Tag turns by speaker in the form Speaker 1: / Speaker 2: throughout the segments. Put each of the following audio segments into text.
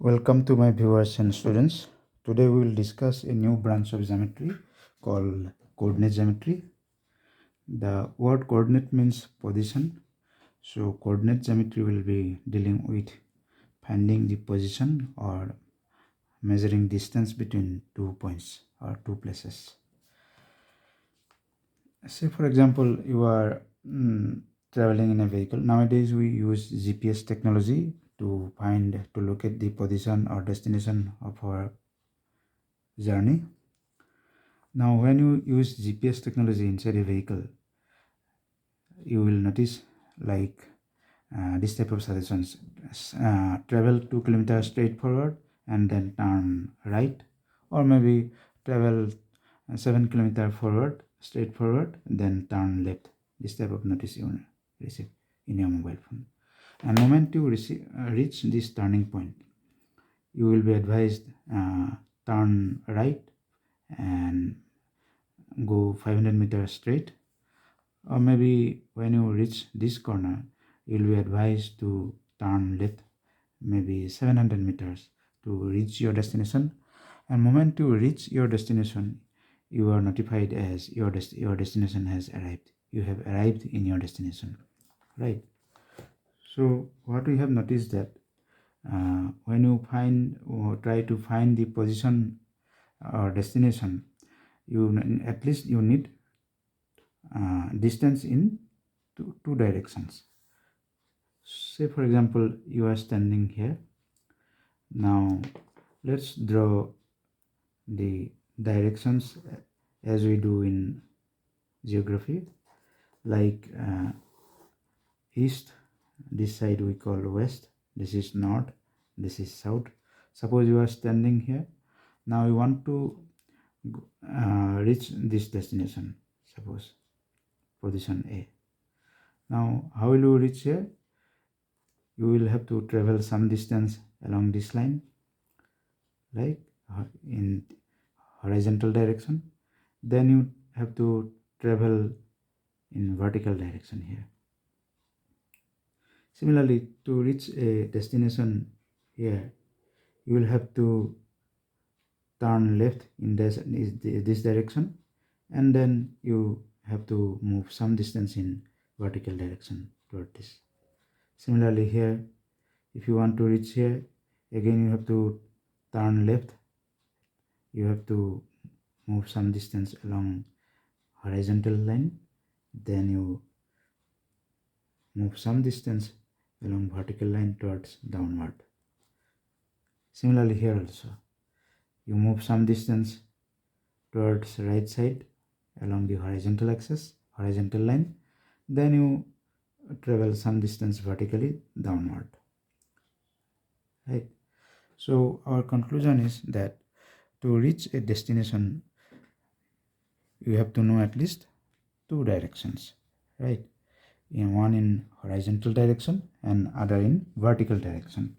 Speaker 1: Welcome to my viewers and students. Today we will discuss a new branch of geometry called coordinate geometry. The word coordinate means position. So coordinate geometry will be dealing with finding the position or measuring distance between 2 points or 2 places. Say for example, you are traveling in a vehicle. Nowadays we use GPS technology to locate the position or destination of our journey. Now when you use GPS technology inside a vehicle, you will notice like this type of suggestions. Travel 2 kilometers straight forward and then turn right, or maybe travel 7 kilometers forward, straight forward, then turn left. This type of notice you will receive in your mobile phone. And the moment you reach this turning point, you will be advised turn right and go 500 meters straight, or maybe when you reach this corner you will be advised to turn left maybe 700 meters to reach your destination. And moment you reach your destination, you are notified as your destination has arrived. You have arrived in your destination, right? So what we have noticed that when you find or try to find the position or destination, you at least you need distance in two directions. Say for example, you are standing here. Now let's draw the directions as we do in geography, like east, this side we call west, this is north, this is south. Suppose you are standing here. Now you want to reach this destination, suppose position A. Now how will you reach here? You will have to travel some distance along this line, like in horizontal direction. Then you have to travel in vertical direction here. Similarly, to reach a destination here, you will have to turn left in this direction, and then you have to move some distance in vertical direction toward this. Similarly here, if you want to reach here, again you have to turn left. You have to move some distance along horizontal line, then you move some distance along vertical line towards downward. Similarly here also, you move some distance towards right side along the horizontal axis, horizontal line, then you travel some distance vertically downward, right? So our conclusion is that to reach a destination, you have to know at least two directions, right? One in horizontal direction and other in vertical direction.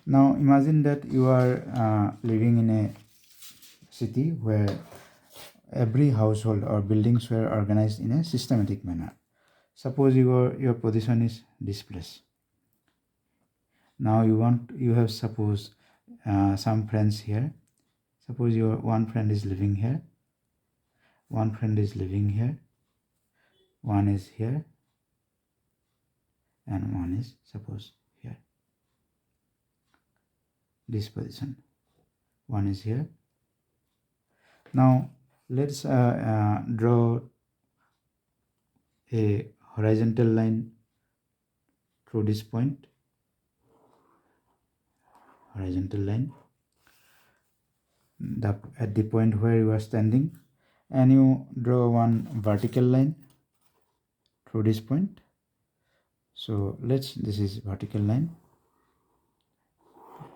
Speaker 1: Now imagine that you are living in a city where every household or buildings were organized in a systematic manner. Suppose your position is this place. Now you have suppose some friends here. Suppose your one friend is living here, one friend is living here, one is here, and one is suppose here. This position, one is here. Now let's draw a horizontal line through this point, horizontal line at the point where you are standing, and you draw one vertical line through this point. So this is vertical line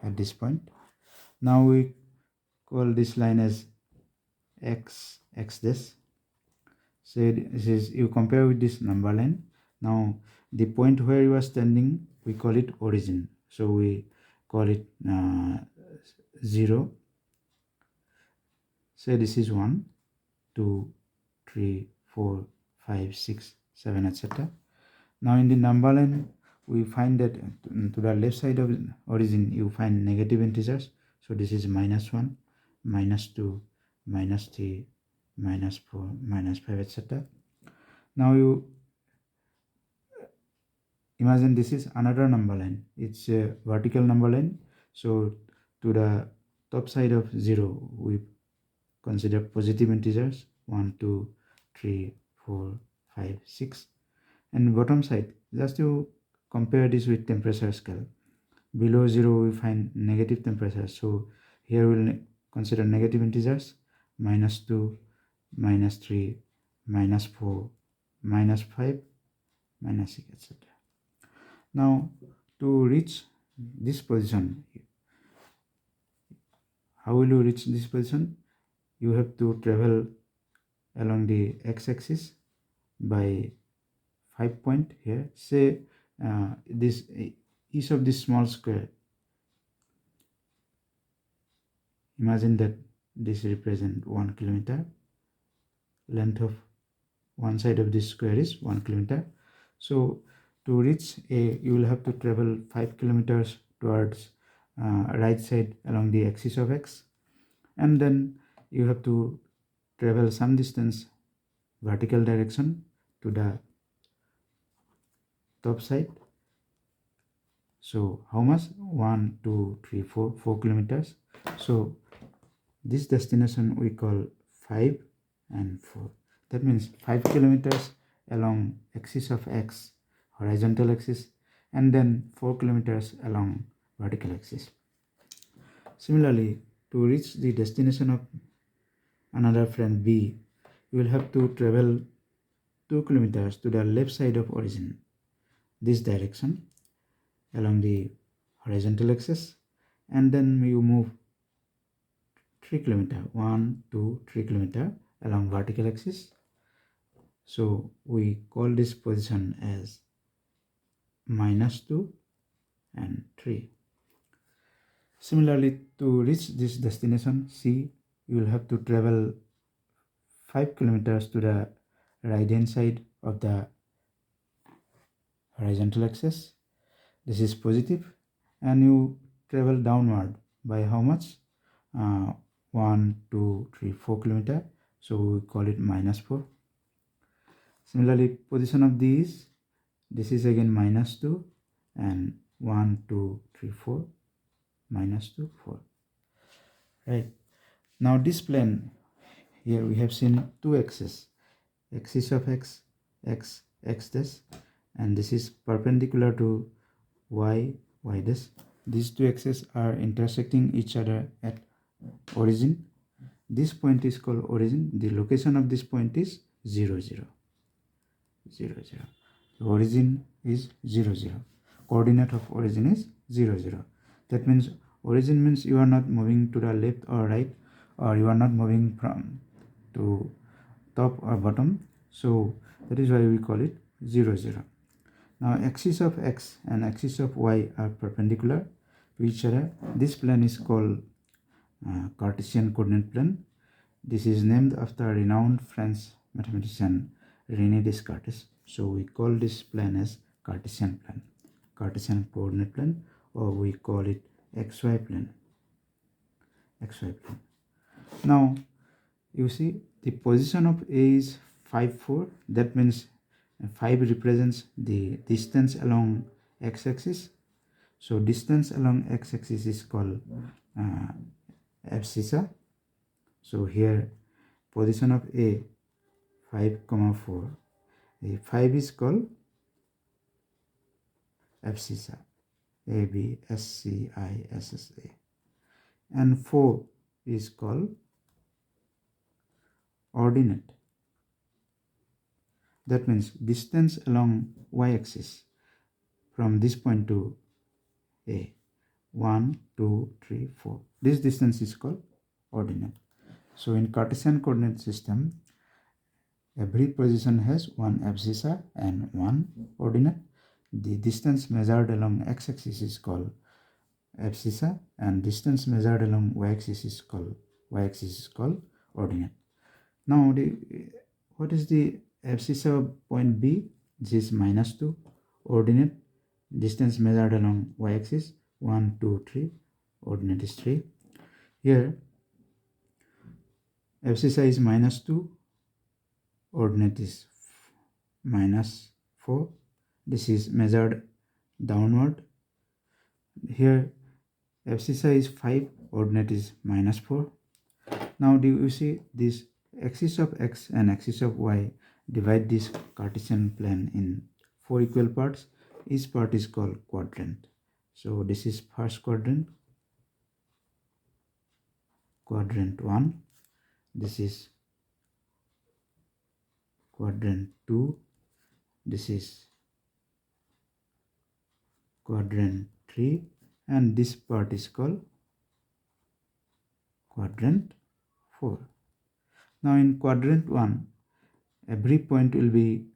Speaker 1: at this point. Now we call this line as x dash. So this is, you compare with this number line. Now the point where you are standing, we call it origin, so we call it 0. Say this is 1, 2, 3, 4, 5, 6, 7, etc. Now in the number line we find that to the left side of origin you find negative integers. So this is -1, -2, -3, -4, -5, etc. Now you imagine this is another number line. It's a vertical number line. So to the top side of 0 we consider positive integers 1, 2, 3, 4, 5, 6, and bottom side just to compare this with temperature scale. Below 0 we find negative temperature, so here we'll consider negative integers -2, -3, -4, -5, -6, etc. Now to reach this position, how will you reach this position? You have to travel along the x-axis by 5 point here. Say this each of this small square, imagine that this represent 1 kilometer. Length of one side of this square is 1 kilometer. So to reach A, you will have to travel 5 kilometers towards right side along the axis of x, and then you have to travel some distance vertical direction to the top side. So how much? 1, 2, 3, 4 kilometers. So this destination we call 5 and 4. That means 5 kilometers along axis of x, horizontal axis, and then 4 kilometers along vertical axis. Similarly, to reach the destination of another friend B, you will have to travel 2 kilometers to the left side of origin, this direction, along the horizontal axis, and then you move 3 kilometers, 1, 2, 3 kilometers along vertical axis. So we call this position as -2 and 3. Similarly, to reach this destination C, you will have to travel 5 kilometers to the right hand side of the horizontal axis. This is positive, and you travel downward by how much? 1, 2, 3, 4 kilometers. So we call it -4. Similarly, position of these, this is again -2, and 1, 2, 3, 4, -2, 4. Right. Now this plane, here we have seen two axes, axis of x, x dash, and this is perpendicular to y, y dash. These two axes are intersecting each other at origin. This point is called origin. The location of this point is 0, 0, 0, 0. The origin is 0, 0. Coordinate of origin is 0, 0. That means origin means you are not moving to the left or right, or you are not moving from to top or bottom. So that is why we call it 0, 0. Now axis of x and axis of y are perpendicular to each other. This plane is called Cartesian coordinate plane. This is named after renowned French mathematician René Descartes. So we call this plane as Cartesian plane, Cartesian coordinate plane, or we call it XY plane, XY plane. Now you see the position of A is 5, 4. That means 5 represents the distance along x-axis. So distance along x-axis is called abscissa. So here position of A 5, 4. The 5 is called abscissa, ABSCISSA, and 4 is called ordinate. That means distance along y-axis from this point to A, 1, 2, 3, 4. This distance is called ordinate. So in Cartesian coordinate system, every position has one abscissa and one ordinate. The distance measured along x-axis is called abscissa, and distance measured along y-axis is called ordinate. Now what is the abscissa of point B? This is -2. Ordinate distance measured along y-axis 1, 2, 3, ordinate is 3. Here abscissa is -2, ordinate is -4. This is measured downward. Here abscissa is 5, ordinate is -4. Now do you see this axis of x and axis of y divide this Cartesian plane in 4 equal parts. Each part is called quadrant. So this is first quadrant, quadrant 1. This is quadrant 2. This is quadrant 3, and this part is called quadrant 4. Now in quadrant 1, every point will be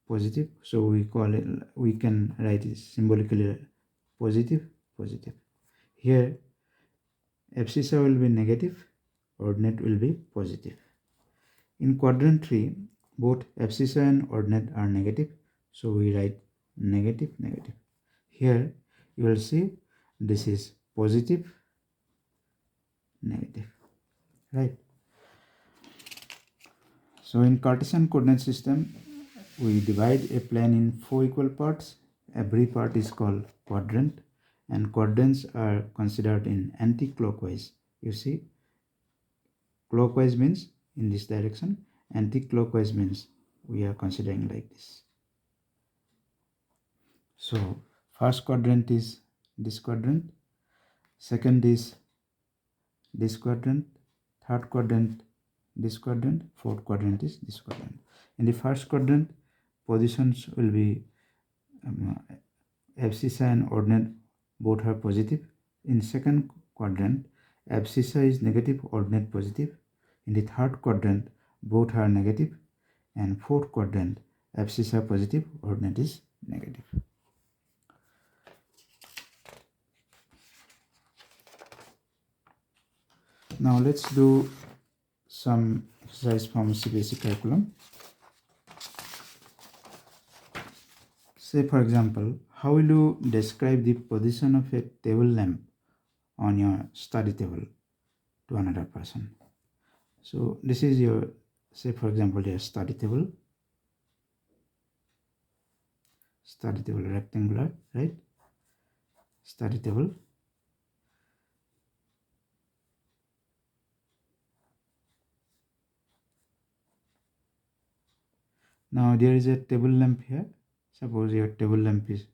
Speaker 1: positive, so we can write it symbolically positive, positive. Here abscissa will be negative, ordinate will be positive. In quadrant 3, both abscissa and ordinate are negative, so we write negative, negative. Here you will see this is positive, negative, right? So in Cartesian coordinate system, we divide a plane in 4 equal parts. Every part is called quadrant, and quadrants are considered in anti-clockwise. You see, clockwise means in this direction, anti-clockwise means we are considering like this. So first quadrant is this quadrant, second is this quadrant, third quadrant this quadrant, fourth quadrant is this quadrant. In the first quadrant, positions will be abscissa and ordinate both are positive. In second quadrant, abscissa is negative, ordinate positive. In the third quadrant, both are negative, and fourth quadrant, abscissa positive, ordinate is negative. Now let's do some exercise from Cbse curriculum. Say for example, how will you describe the position of a table lamp on your study table to another person? So this is your, say for example, your study table rectangular, right? Study table. Now there is a table lamp here. Suppose your table lamp is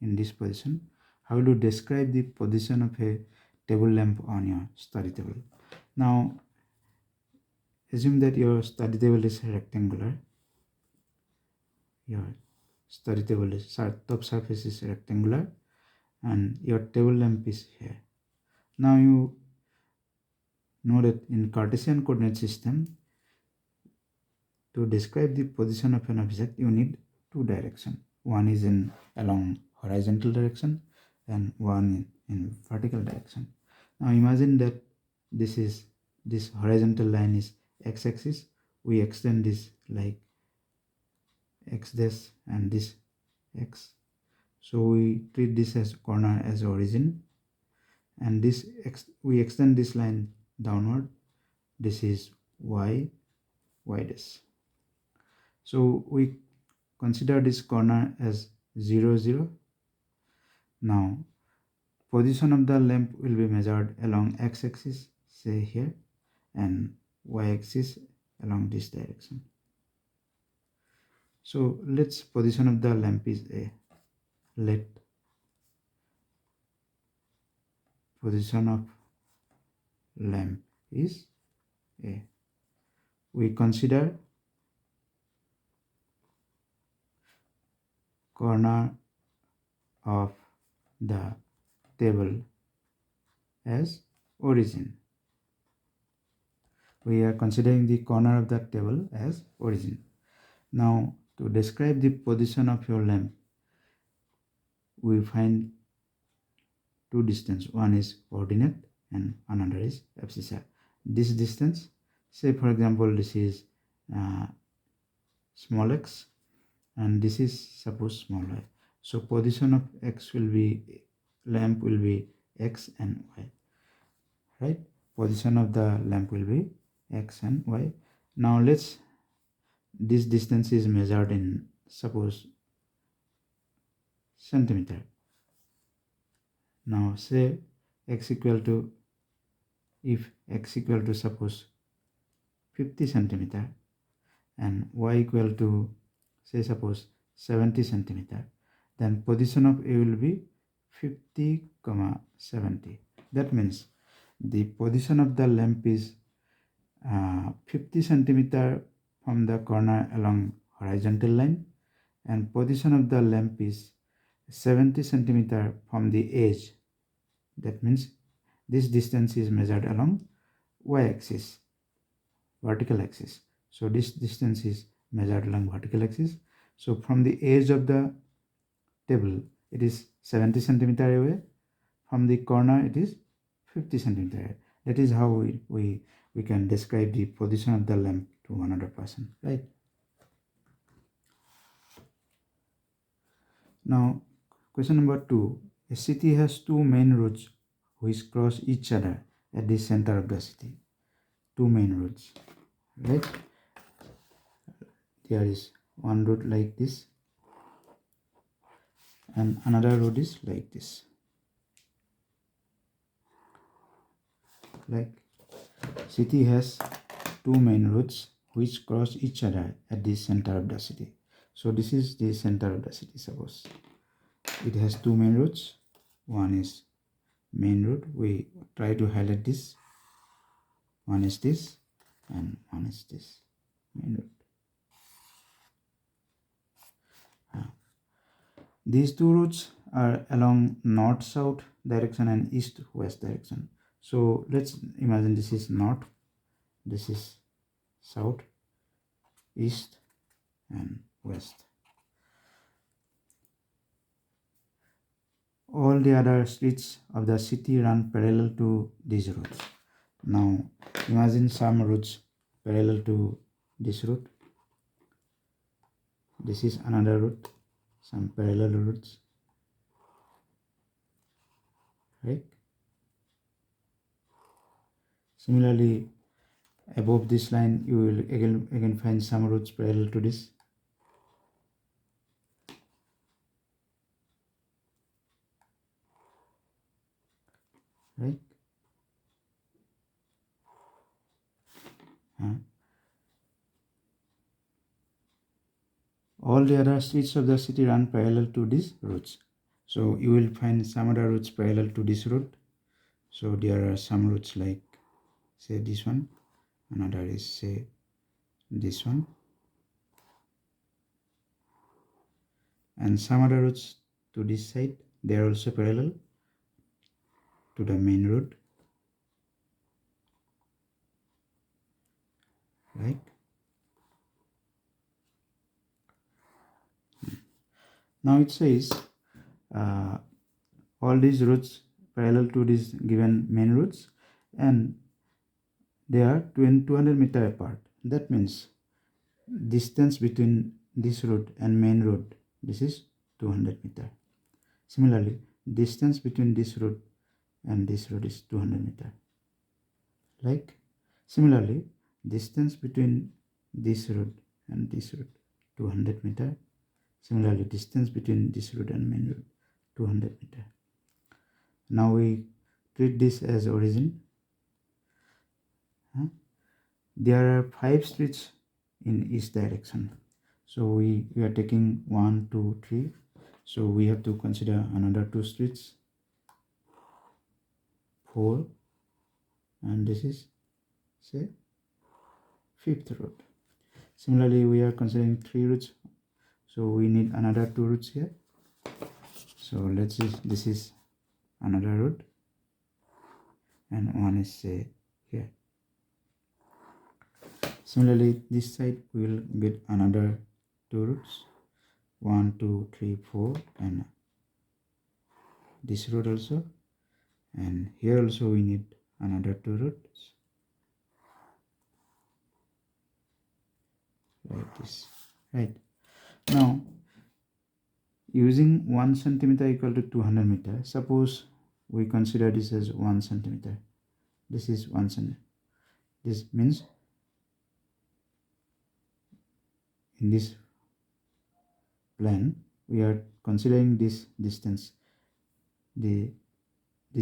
Speaker 1: in this position. How will you describe the position of a table lamp on your study table? Now assume that your study table is rectangular. Your study table is top surface is rectangular, and your table lamp is here. Now you know that in Cartesian coordinate system, to describe the position of an object, you need two directions. One is in along horizontal direction and one in vertical direction. Now imagine that this horizontal line is x-axis. We extend this like x dash and this x. So we treat this as corner as origin, and this we extend this line downward. This is y dash. So we consider this corner as 0, 0. Now position of the lamp will be measured along x-axis, say here, and y-axis along this direction. So let's position of the lamp is A. Let position of lamp is A. We consider corner of the table as origin. We are considering the corner of the table as origin. Now to describe the position of your lamp, we find two distance. One is ordinate and another is abscissa. This distance, say for example, this is small x and this is suppose small y. So position of lamp will be x and y, right? Position of the lamp will be x and y. Now this distance is measured in, suppose, centimeter. Now say x equal to, if x equal to suppose 50 centimeter and y equal to, say, suppose 70 centimeter, then position of A will be 50, 70. That means the position of the lamp is 50 centimeter from the corner along horizontal line, and position of the lamp is 70 centimeter from the edge. That means this distance is measured along y-axis, vertical axis. So this distance is measured along vertical axis. So from the edge of the table it is 70 centimeter away, from the corner it is 50 centimeter away. That is how we can describe the position of the lamp to another person, right? Now question number 2. A city has two main roads which cross each other at the center of the city. Two main roads, right? There is one road like this and another road is like this. Like city has two main roads which cross each other at the center of the city. So this is the center of the city. Suppose it has two main roads. One is main road. We try to highlight this. One is this and one is this main road. These two roads are along north-south direction and east-west direction. So let's imagine this is north, this is south, east and west. All the other streets of the city run parallel to these roads. Now imagine some roads parallel to this road. This is another road, some parallel roads, right? Similarly, above this line you will again find some roads parallel to this. Right? All the other streets of the city run parallel to these roads. So you will find some other roads parallel to this road. So there are some roads like, say, this one, another is, say, this one, and some other roads to this side, they are also parallel to the main road, right? Now it says all these roads parallel to these given main roads and they are 200 meter apart. That means distance between this road and main road, this is 200 meter. Similarly, distance between this road and this road is 200 meter. Like similarly, distance between this road and this road 200 meter. Similarly, distance between this road and main road 200 meter. Now we treat this as origin. There are 5 streets in each direction. So we are taking 1, 2, 3. So we have to consider another 2 streets, 4, and this is, say, 5th road. Similarly, we are considering 3 routes. So we need another 2 routes here. So let's see, this is another road and one is, say, here. Similarly, this side we will get another 2 routes, 1, 2, 3, 4, and this road also, and here also we need another 2 routes like this, right? Now Using 1 centimeter equal to 200 meter, suppose we consider this as 1 centimeter. This is 1 centimeter. This means in this plane we are considering this distance. The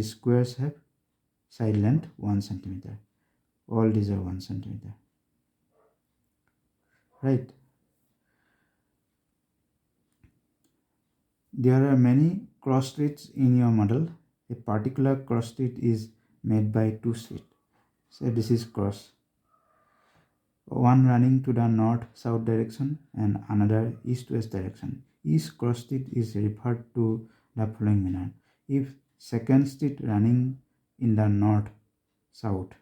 Speaker 1: squares have side length 1 centimeter. All these are 1 centimeter. Right. There are many cross streets in your model. A particular cross street is made by two streets. So this is cross. One running to the north-south direction and another east-west direction. Each cross street is referred to the following manner. If second street running in the north-south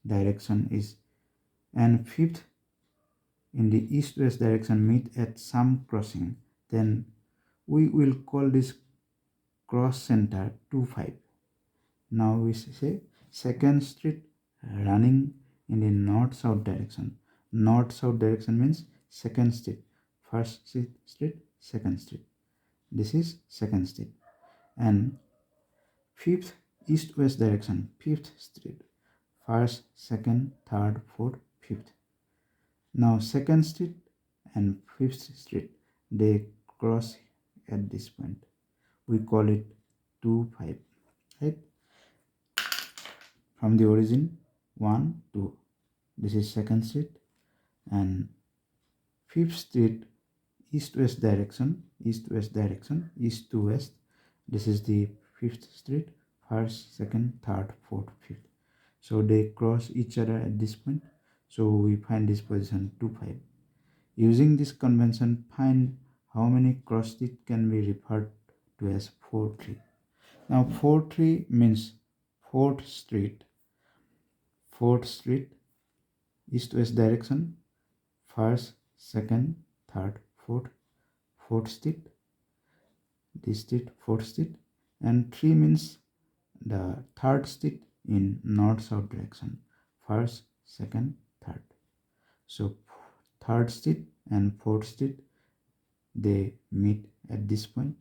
Speaker 1: direction is and fifth in the east-west direction meet at some crossing, then we will call this cross center 2, 5. Now we say second street running in the north-south direction. North-south direction means second street. First street, second street. This is second street. And fifth east-west direction, fifth street. First, second, third, fourth, fifth. Now second street and fifth street, they cross at this point. We call it 2, 5. Right? From the origin 1, 2. This is second street. And fifth street east-west direction, east to west. This is the fifth street, first, second, third, fourth, fifth. So they cross each other at this point. So we find this position 2, 5. Using this convention, find how many cross streets can be referred to as 4, 3. Now 4, 3 means fourth street, east-west direction, first, second, third, fourth street, this street, fourth street, and 3 means the third street in north-south direction, first, second, third. So third street and fourth street, they meet at this point.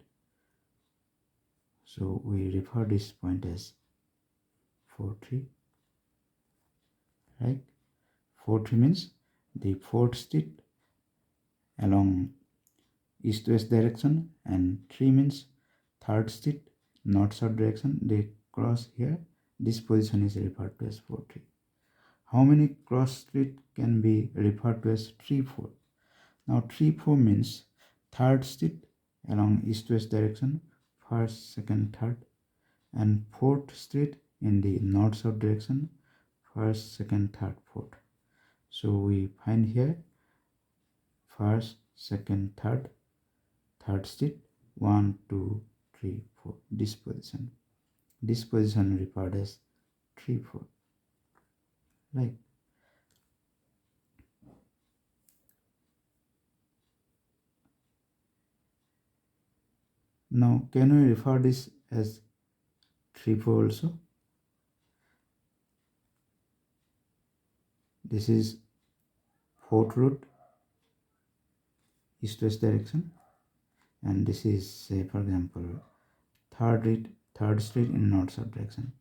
Speaker 1: So we refer this point as 4, 3. Right? 4, 3 means the fourth street along east-west direction, and 3 means third street north-south direction. They cross here. This position is referred to as 4, 3. How many cross street can be referred to as 3, 4? Now 3, 4 means third street along east-west direction, first, second, third, and fourth street in the north-south direction, first, second, third, fourth. So we find here first, second, third street, 1, 2, 3, 4. This position referred as 3, 4. Right. Now can we refer this as 3, 4 also? This is fourth route, east-west direction, and this is, say, for example, third street in north-south direction.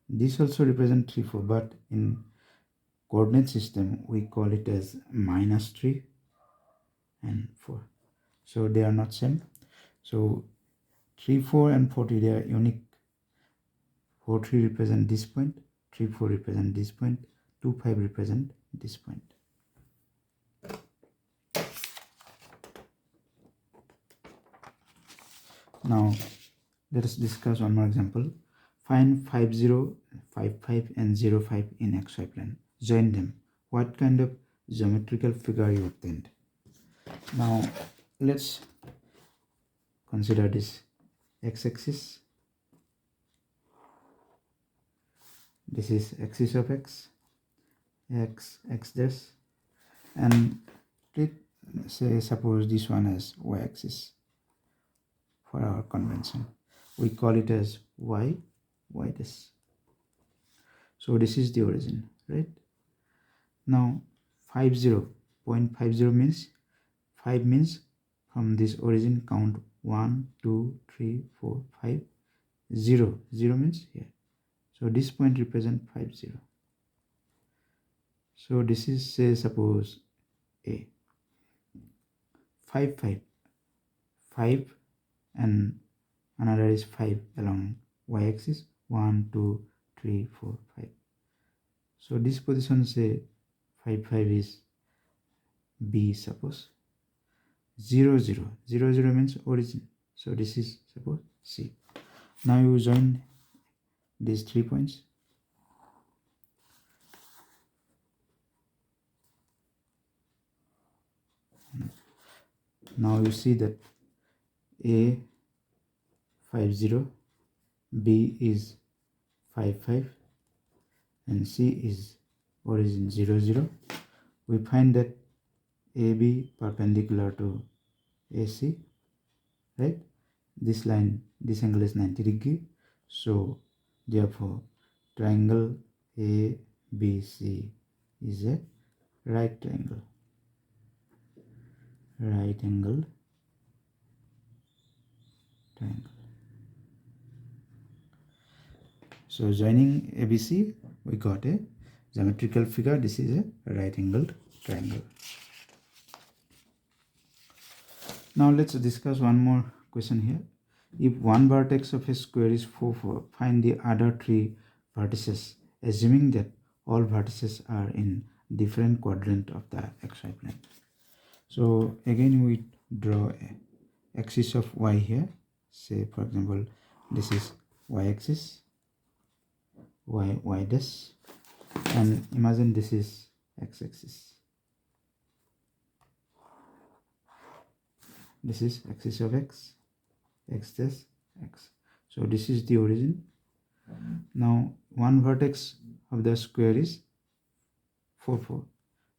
Speaker 1: This also represents 3, 4, but in coordinate system we call it as -3 and 4. So they are not same. So 3, 4 and 40, they are unique. 4, 3 represent this point, 3, 4 represent this point, 2, 5 represent this point. Now let us discuss one more example. Find 5, 0, 5, 5 and 0, 5 in XY plane. Join them. What kind of geometrical figure you obtained? Now let's consider this x-axis. This is axis of x dash, and suppose this one as y-axis. For our convention, we call it as y dash. So this is the origin, right? Now 50 means 5 means from this origin count 1 2 3 4 5 0 0 means here. So this point represent 5 0. So this is, say, suppose A 5 5 5 and another is 5 along y-axis 1 2 3 4 5. So this position, say 5 5 is B, suppose 0 0 0 0 means origin. So this is suppose C. Now you join these 3 points. Now you see that A 5 0, B is 5 5, and C is origin 0 0. We find that AB perpendicular to AC, right? This line, this angle is 90 degree. So therefore triangle ABC is a right triangle. Right angled triangle. So joining ABC, we got a geometrical figure. This is a right angled triangle. Now let's discuss one more question here. If one vertex of a square is 4 4, find the other 3 vertices, assuming that all vertices are in different quadrant of the xy plane. So again we draw a axis of y here. Say for example this is y-axis, y dash, and imagine this is x-axis. This is axis of x dash x. So this is the origin. Now one vertex of the square is 4 4.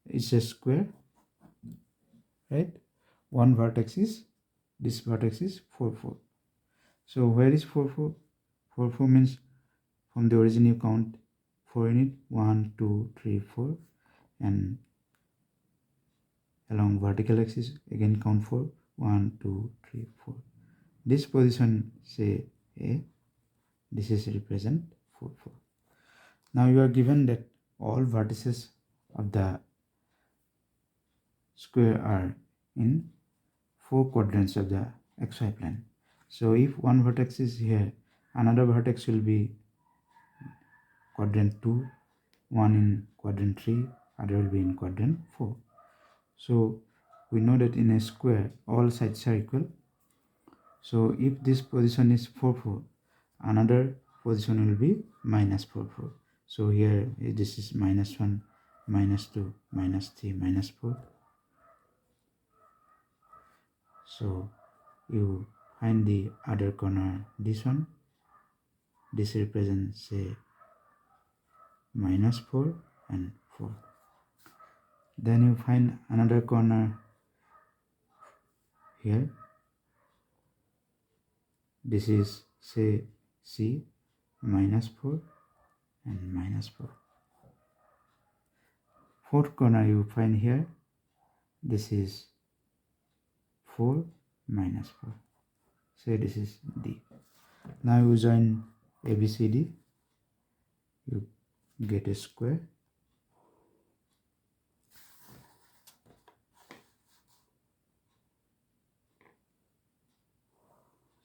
Speaker 1: It's a square, right? One vertex is, this vertex is 4 4. So where is 4 4? 4 4 means from the origin you count 4 in it, 1 2 3 4, and along vertical axis again count 4, 1 2 3 4. This position, say A, this is represent 4 4. Now you are given that all vertices of the square are in 4 quadrants of the xy plane. So if one vertex is here, another vertex will be quadrant 2, one in quadrant 3, other will be in quadrant 4. So we know that in a square all sides are equal. So if this position is 4 4, another position will be minus 4 4. So here this is minus 1, minus 2, minus 3, minus 4. So you find the other corner, this one. This represents, say, minus 4 and 4. Then you find another corner here. This is, say, C, minus 4 and minus 4. Fourth corner you find here. This is 4 minus 4. Say this is D. Now you join ABCD. You get a square.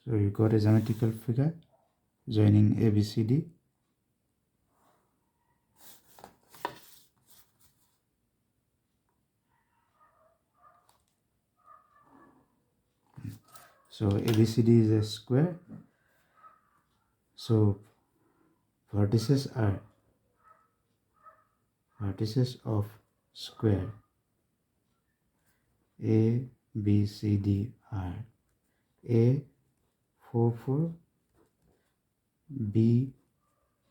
Speaker 1: So you got a geometrical figure joining ABCD. So ABCD is a square. So vertices of square A, B, C, D are A 4 4, B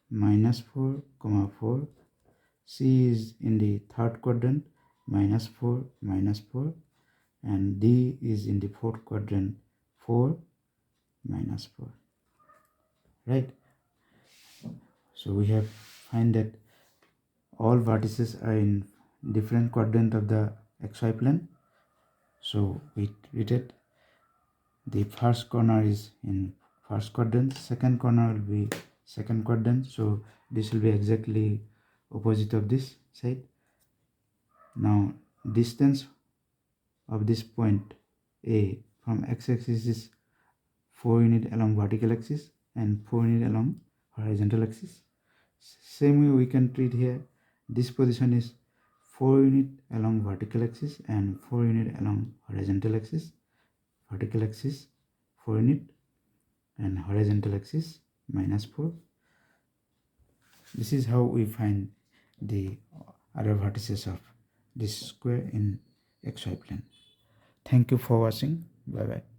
Speaker 1: minus 4, 4, C is in the third quadrant minus 4, minus 4, and D is in the fourth quadrant 4, minus 4. Right? So we have find that all vertices are in different quadrant of the xy plane. So we treated the first corner is in first quadrant, second corner will be second quadrant, so this will be exactly opposite of this side. Now distance of this point A from x-axis is 4 unit along vertical axis and 4 unit along horizontal axis. Same way we can treat here, this position is 4 unit along vertical axis and 4 unit along horizontal axis. Vertical axis 4 unit and horizontal axis -4. This is how we find the other vertices of this square in xy plane. Thank you for watching. Bye bye.